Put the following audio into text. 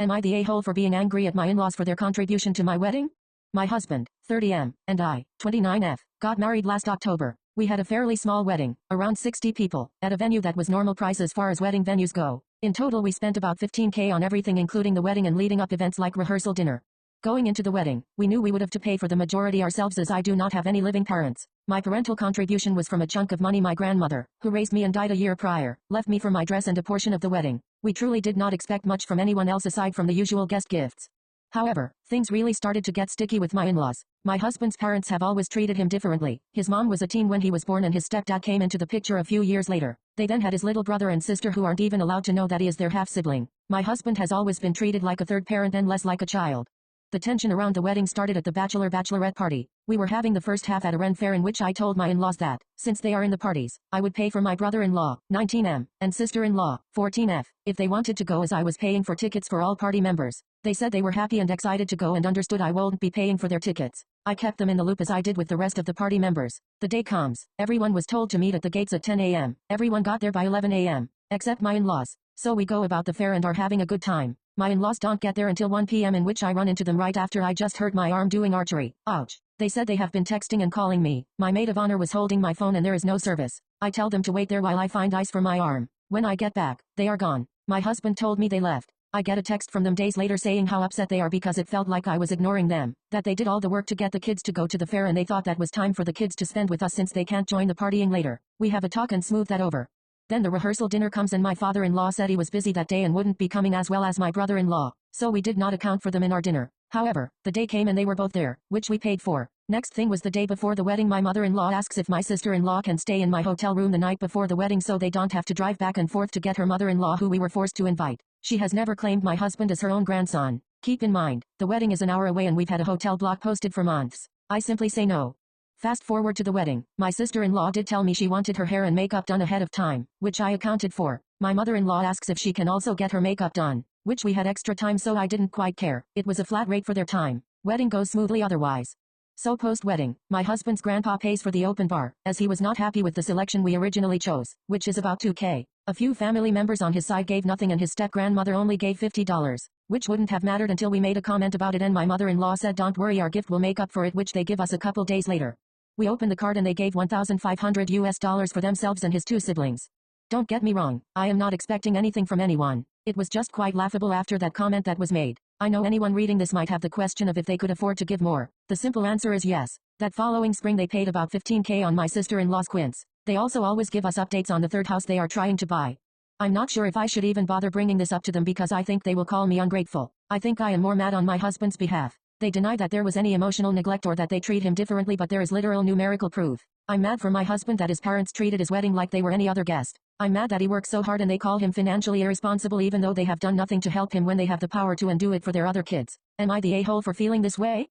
Am I the a-hole for being angry at my in-laws for their contribution to my wedding? My husband, 30M, and I, 29F, got married last October. We had a fairly small wedding, around 60 people, at a venue that was normal price as far as wedding venues go. In total we spent about 15K on everything including the wedding and leading up events like rehearsal dinner. Going into the wedding, we knew we would have to pay for the majority ourselves as I do not have any living parents. My parental contribution was from a chunk of money my grandmother, who raised me and died a year prior, left me for my dress and a portion of the wedding. We truly did not expect much from anyone else aside from the usual guest gifts. However, things really started to get sticky with my in-laws. My husband's parents have always treated him differently. His mom was a teen when he was born and his stepdad came into the picture a few years later. They then had his little brother and sister who aren't even allowed to know that he is their half-sibling. My husband has always been treated like a third parent and less like a child. The tension around the wedding started at the bachelorette party. We were having the first half at a Ren fair in which I told my in-laws that, since they are in the parties, I would pay for my brother-in-law, 19M, and sister-in-law, 14F, if they wanted to go as I was paying for tickets for all party members. They said they were happy and excited to go and understood I wouldn't be paying for their tickets. I kept them in the loop as I did with the rest of the party members. The day comes, everyone was told to meet at the gates at 10 a.m. Everyone got there by 11 a.m., except my in-laws. So we go about the fair and are having a good time. My in-laws don't get there until 1 p.m. in which I run into them right after I just hurt my arm doing archery. Ouch. They said they have been texting and calling me. My maid of honor was holding my phone and there is no service. I tell them to wait there while I find ice for my arm. When I get back, they are gone. My husband told me they left. I get a text from them days later saying how upset they are because it felt like I was ignoring them, that they did all the work to get the kids to go to the fair and they thought that was time for the kids to spend with us since they can't join the partying later. We have a talk and smooth that over. Then the rehearsal dinner comes and my father-in-law said he was busy that day and wouldn't be coming as well as my brother-in-law, so we did not account for them in our dinner. However, the day came and they were both there, which we paid for. Next thing was the day before the wedding. My mother-in-law asks if my sister-in-law can stay in my hotel room the night before the wedding so they don't have to drive back and forth to get her mother-in-law who we were forced to invite. She has never claimed my husband as her own grandson. Keep in mind, the wedding is an hour away and we've had a hotel block posted for months. I simply say no. Fast forward to the wedding. My sister-in-law did tell me she wanted her hair and makeup done ahead of time, which I accounted for. My mother-in-law asks if she can also get her makeup done, which we had extra time so I didn't quite care. It was a flat rate for their time. Wedding goes smoothly otherwise. So post-wedding, my husband's grandpa pays for the open bar, as he was not happy with the selection we originally chose, which is about 2K. A few family members on his side gave nothing and his step-grandmother only gave $50, which wouldn't have mattered until we made a comment about it and my mother-in-law said don't worry our gift will make up for it, which they give us a couple days later. We opened the card and they gave $1,500 for themselves and his two siblings. Don't get me wrong, I am not expecting anything from anyone. It was just quite laughable after that comment that was made. I know anyone reading this might have the question of if they could afford to give more. The simple answer is yes. That following spring they paid about 15K on my sister-in-law's quince. They also always give us updates on the third house they are trying to buy. I'm not sure if I should even bother bringing this up to them because I think they will call me ungrateful. I think I am more mad on my husband's behalf. They deny that there was any emotional neglect or that they treat him differently, but there is literal numerical proof. I'm mad for my husband that his parents treated his wedding like they were any other guest. I'm mad that he works so hard and they call him financially irresponsible even though they have done nothing to help him when they have the power to and do it for their other kids. Am I the a-hole for feeling this way?